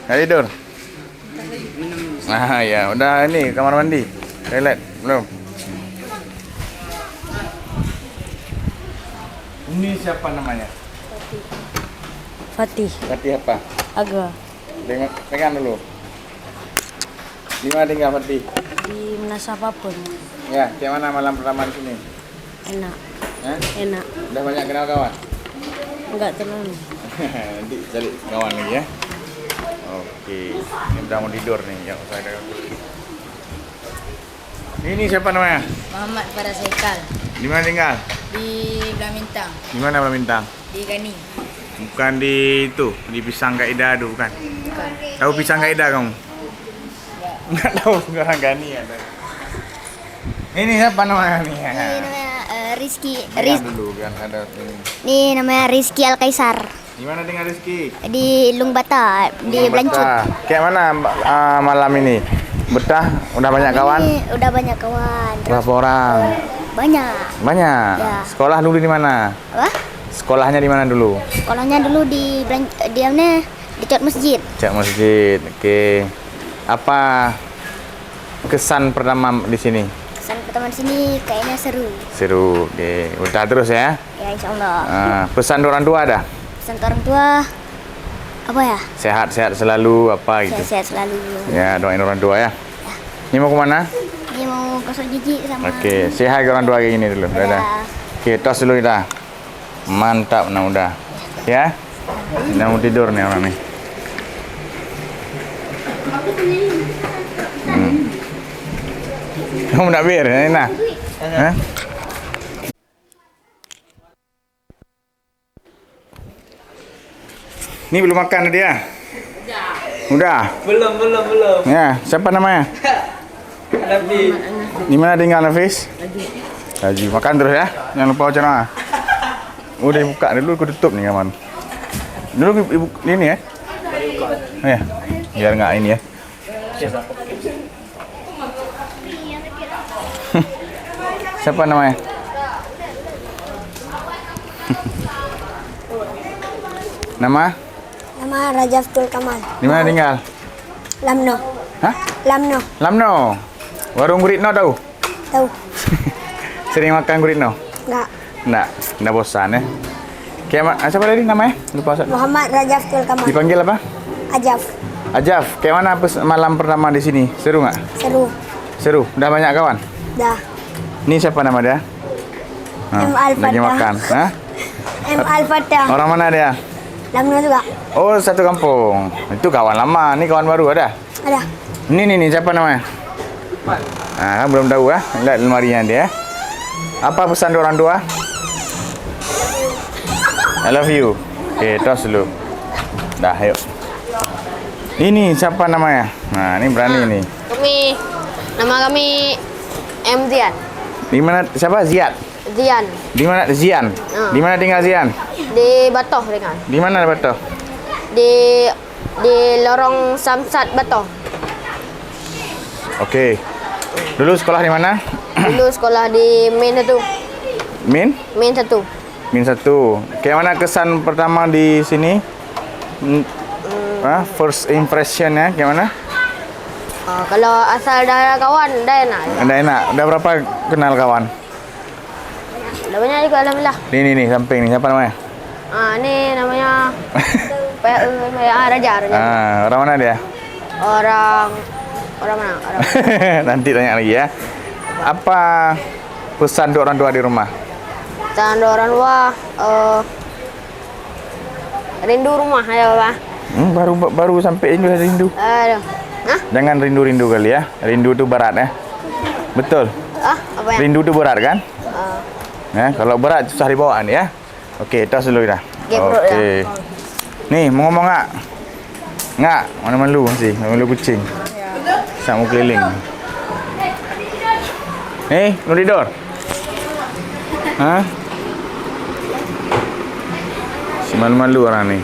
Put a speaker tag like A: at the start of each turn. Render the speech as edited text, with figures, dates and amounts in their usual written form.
A: Nggak tidur? Ah ya, udah ini kamar mandi. Toilet belum? Ini siapa namanya?
B: Fatih.
A: Fatih apa?
B: Aga.
A: Pegang dulu. Di mana tinggal Fatih?
B: Di Menas apapun.
A: Ya, kayak mana malam pertama di sini?
B: Enak.
A: Hah?
B: Enak.
A: Udah banyak kenal kawan?
B: Enggak terlalu.
A: Nanti cari kawan lagi ya. Oke, ini udah mau tidur nih yang saya ada. Ini siapa namanya?
C: Muhammad Parasaikal
A: Di mana tinggal?
C: di Blamintang,
A: Di mana Bintang?
C: di Gani.
A: Bukan di itu, di Pisang Kaidah itu bukan?
C: Bukan.
A: Tahu Pisang Kaidah kamu? Enggak tahu sekarang Gani ada. Ini siapa namanya nih?
D: Ini namanya Rizky.
A: Lihat dulu kan ada ini.
D: Ini namanya Rizky Al Kaisar
A: Di mana tinggal Rizky?
D: di Lungbata di Blancut.
A: Betah. Kayak mana malam ini? Betah? Udah banyak kawan?
D: Ini udah banyak kawan.
A: Berapa orang?
D: Banyak.
A: Banyak.
D: Ya.
A: Sekolah dulu di mana?
D: Apa?
A: Sekolahnya di mana dulu?
D: Sekolahnya dulu di diamnya di Cot Masjid.
A: Cak masjid. Oke. Apa kesan pertama di sini?
D: Kesan pertama di sini kayaknya seru.
A: Seru. Oke. Udah terus ya.
D: Ya insyaallah.
A: Pesan orang tua ada?
D: Pesan ke orang tua apa ya?
A: Sehat-sehat selalu apa gitu.
D: Sehat-sehat selalu.
A: Ya, doain orang tua ya. Ini mau kemana?
D: Ini mau gosok gigi sama.
A: Oke, say hi ke orang tua kayak gini dulu. Dadah. Oke, tos dulu kita. Mantap, nah udah. Ya. Udah mau tidur nih orang nih. Kamu nak bir? Nah. Hah? Ini belum makan dia? Udah.
E: Belum.
A: Ya, siapa namanya?
E: Tapi
A: Di mana tinggal Nafis? Lagi. Makan terus ya. Jangan lupa wacana. Udah buka dulu, aku tutup nih kawan. Dulu ibu ini ya. Oh, ya. Biar nggak ini ya. Siapa namanya? Nama?
D: Nama Raja Abdul Kamal.
A: Di mana tinggal?
D: Lamno.
A: Hah?
D: Lamno.
A: Lamno. Warung Guritno tahu?
D: Tahu?
A: Sering makan Guritno?
D: Enggak.
A: Enggak bosan ya. Kayak siapa tadi namanya? Lupa Ustaz.
D: Muhammad Raja Abdul Kamal.
A: Dipanggil apa?
D: Ajaf.
A: Ajaf. Kayak mana malam pertama di sini? Seru nggak?
D: Seru.
A: Seru. Udah banyak kawan?
D: Dah.
A: Ini siapa nama dia?
D: M. Al-Fatah.
A: Lagi makan. Hah?
D: M. Al-Fatah.
A: Orang mana dia?
D: Lamno juga.
A: Oh, satu kampung. Itu kawan lama. Ini kawan baru ada?
D: Ada.
A: Ini siapa namanya? Nah, belum tahu ya. Lihat lemarinya dia. Apa pesan orang tua? I love you. Oke, tos dulu. Dah, yuk. Ini siapa namanya? Nah, ini berani nih.
B: Nama kami M Zian.
A: Di mana siapa? Ziad.
B: Zian
A: Di mana Zian? Di mana tinggal Zian?
B: di Batoh dengan.
A: Di mana betul?
B: Di lorong Samsat Batoh.
A: Oke. Dulu sekolah di mana?
B: Dulu sekolah di Min 1.
A: Min?
B: Min 1.
A: Min 1. Kayak mana kesan pertama di sini? First impression ya, kayak mana?
B: Kalau asal dari kawan, dah enak.
A: Udah enak. Udah berapa kenal kawan?
B: Dah banyak juga alhamdulillah.
A: Nih, samping nih. Siapa namanya?
B: Ini namanya Raja.
A: Orang mana dia?
B: Orang mana?
A: Nanti tanya lagi ya. Apa pesan untuk orang tua di rumah?
B: Dan orang tua rindu rumah ya Pak.
A: Baru sampai rindu.
B: Aduh. Hah?
A: Jangan rindu kali ya. Rindu itu berat ya. Betul.
B: Apa ya?
A: Rindu itu berat kan? Ya, kalau berat susah dibawaan ya. Oke, tos dulu dah. Oke. Nih, mau ngomong nggak? Nggak, mana malu masih, malu kucing. Sama keliling. Nih, mau tidur? Hah? Si malu-malu orang nih.